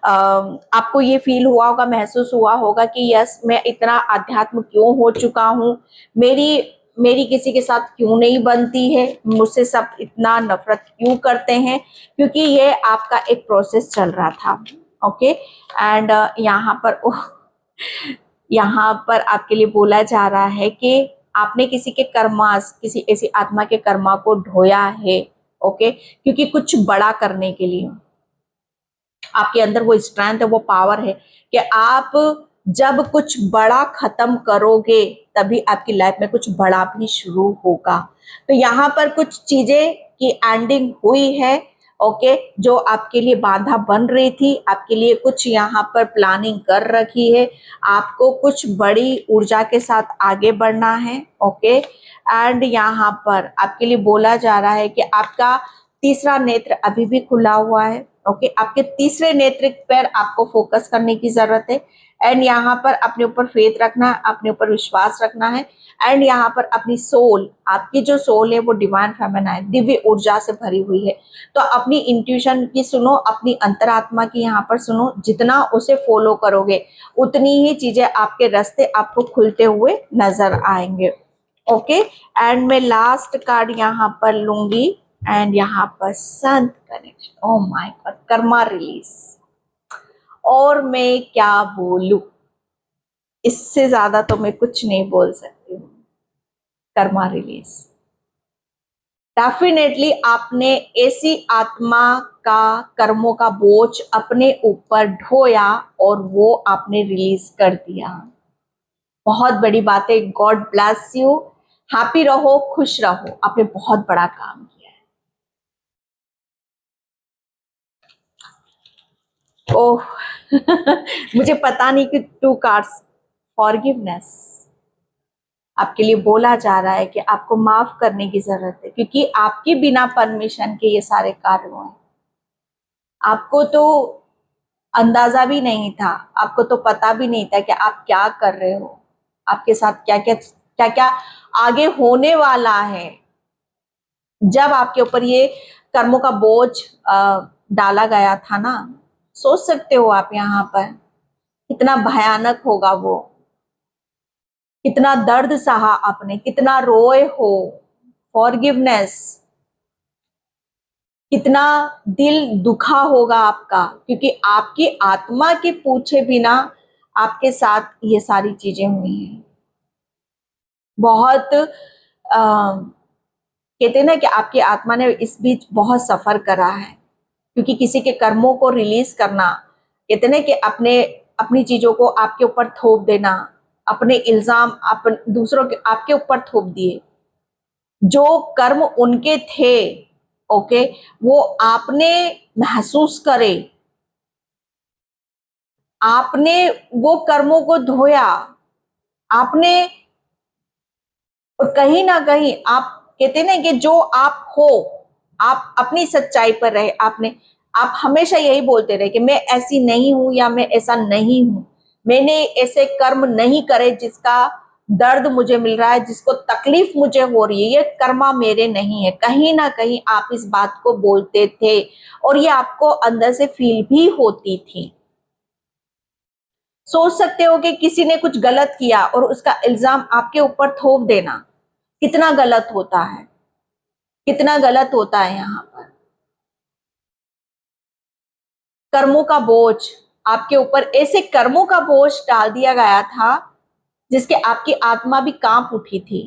[SPEAKER 1] आपको ये फील हुआ होगा, महसूस हुआ होगा कि यस मैं इतना आध्यात्म क्यों हो चुका हूँ, मेरी किसी के साथ क्यों नहीं बनती है, मुझसे सब इतना नफरत क्यों करते हैं, क्योंकि ये आपका एक प्रोसेस चल रहा था। ओके, एंड यहाँ पर आपके लिए बोला जा रहा है कि आपने किसी के कर्मास, किसी ऐसी आत्मा के कर्मा को ढोया है। ओके, क्योंकि कुछ बड़ा करने के लिए आपके अंदर वो स्ट्रेंथ है, वो पावर है कि आप जब कुछ बड़ा खत्म करोगे तभी आपकी लाइफ में कुछ बड़ा भी शुरू होगा। तो यहाँ पर कुछ चीजें की एंडिंग हुई है। ओके, जो आपके लिए बाधा बन रही थी, आपके लिए कुछ यहाँ पर प्लानिंग कर रखी है, आपको कुछ बड़ी ऊर्जा के साथ आगे बढ़ना है। ओके, एंड यहाँ पर आपके लिए बोला जा रहा है कि आपका तीसरा नेत्र अभी भी खुला हुआ है। ओके, आपके तीसरे नेत्र पर आपको फोकस करने की जरूरत है। एंड यहाँ पर अपने ऊपर फेथ रखना है, अपने ऊपर विश्वास रखना है। एंड यहाँ पर अपनी सोल, आपकी जो सोल है वो डिवाइन फेमिनिन है, दिव्य ऊर्जा से भरी हुई है। तो अपनी इंट्यूशन की सुनो, अपनी अंतरात्मा की यहाँ पर सुनो। जितना उसे फॉलो करोगे उतनी ही चीजें, आपके रास्ते आपको खुलते हुए नजर आएंगे। ओके, एंड मैं लास्ट कार्ड यहाँ पर लूंगी एंड यहाँ पर संत connection. Oh my God, Karma release. और मैं क्या बोलूं, इससे ज्यादा तो मैं कुछ नहीं बोल सकती हूँ। कर्मा रिलीज, डेफिनेटली आपने ऐसी आत्मा का कर्मों का बोझ अपने ऊपर ढोया और वो आपने रिलीज कर दिया। बहुत बड़ी बात है। गॉड ब्लेस यू, हैप्पी रहो, खुश रहो, आपने बहुत बड़ा काम किया है। ओह मुझे पता नहीं कि 2 कार्ड्स, फॉरगिवनेस, आपके लिए बोला जा रहा है कि आपको माफ करने की जरूरत है, क्योंकि आपके बिना परमिशन के ये सारे कार्य हुए। आपको तो अंदाजा भी नहीं था, आपको तो पता भी नहीं था कि आप क्या कर रहे हो, आपके साथ क्या क्या क्या क्या आगे होने वाला है। जब आपके ऊपर ये कर्मों का बोझ डाला गया था ना, सोच सकते हो आप यहाँ पर कितना भयानक होगा वो, कितना दर्द सहा आपने, कितना रोए हो। फॉरगिवनेस, कितना दिल दुखा होगा आपका, क्योंकि आपकी आत्मा के पूछे बिना आपके साथ ये सारी चीजें हुई हैं। बहुत कहते हैं ना कि आपकी आत्मा ने इस बीच बहुत सफर करा है, क्योंकि किसी के कर्मों को रिलीज करना, कहते हैं ना कि अपनी चीजों को आपके ऊपर थोप देना, अपने इल्जाम दूसरों के आपके ऊपर थोप दिए। जो कर्म उनके थे, ओके, वो आपने महसूस करे, आपने वो कर्मों को धोया आपने। और कहीं ना कहीं आप कहते ना कि जो आप हो, आप अपनी सच्चाई पर रहे। आप हमेशा यही बोलते रहे कि मैं ऐसी नहीं हूं या मैं ऐसा नहीं हूं, मैंने ऐसे कर्म नहीं करे जिसका दर्द मुझे मिल रहा है, जिसको तकलीफ मुझे हो रही है, ये कर्मा मेरे नहीं है। कहीं ना कहीं आप इस बात को बोलते थे और ये आपको अंदर से फील भी होती थी। सोच सकते हो कि किसी ने कुछ गलत किया और उसका इल्जाम आपके ऊपर थोप देना कितना गलत होता है, कितना गलत होता है। यहाँ पर कर्मों का बोझ आपके ऊपर, ऐसे कर्मों का बोझ डाल दिया गया था जिसके आपकी आत्मा भी कांप उठी थी।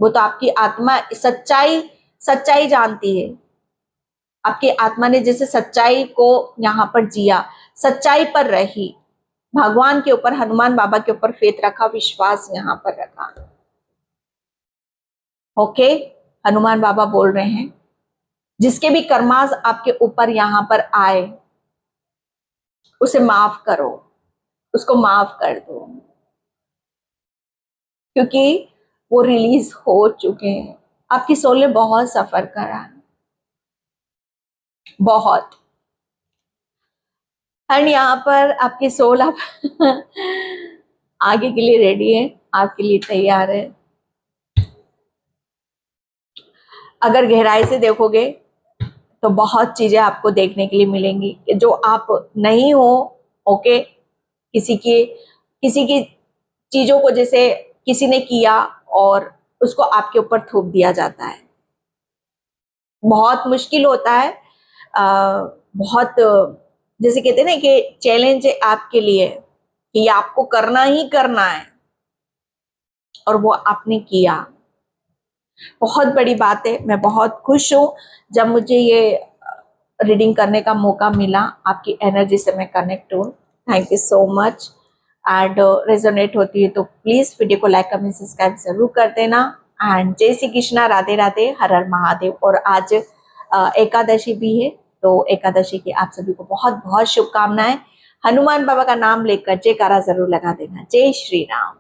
[SPEAKER 1] वो तो आपकी आत्मा सच्चाई जानती है। आपकी आत्मा ने जैसे सच्चाई को यहाँ पर जिया, सच्चाई पर रही, भगवान के ऊपर, हनुमान बाबा के ऊपर फेथ रखा, विश्वास यहाँ पर रखा। ओके, हनुमान बाबा बोल रहे हैं जिसके भी कर्मास आपके ऊपर यहाँ पर आए उसे माफ करो, उसको माफ कर दो, क्योंकि वो रिलीज हो चुके हैं। आपकी सोल ने बहुत सफर करा है, बहुत। एंड यहाँ पर आपकी सोल आप आगे के लिए रेडी है, आपके लिए तैयार है। अगर गहराई से देखोगे तो बहुत चीजें आपको देखने के लिए मिलेंगी जो आप नहीं हो। ओके, किसी की चीजों को जैसे किसी ने किया और उसको आपके ऊपर थोप दिया जाता है। बहुत मुश्किल होता है। बहुत, जैसे कहते हैं ना कि चैलेंज है आपके लिए कि ये आपको करना ही करना है, और वो आपने किया। बहुत बड़ी बात है। मैं बहुत खुश हूं जब मुझे ये रीडिंग करने का मौका मिला, आपकी एनर्जी से मैं कनेक्ट हूँ। Thank you so much. And resonate होती है तो प्लीज वीडियो को लाइक कमेंट सब्सक्राइब जरूर कर देना। एंड जय श्री कृष्णा, राधे राधे, हर हर महादेव। और आज एकादशी भी है, तो एकादशी की आप सभी को बहुत बहुत शुभकामनाएं। हनुमान बाबा का नाम लेकर जयकारा जरूर लगा देना। जय श्री राम।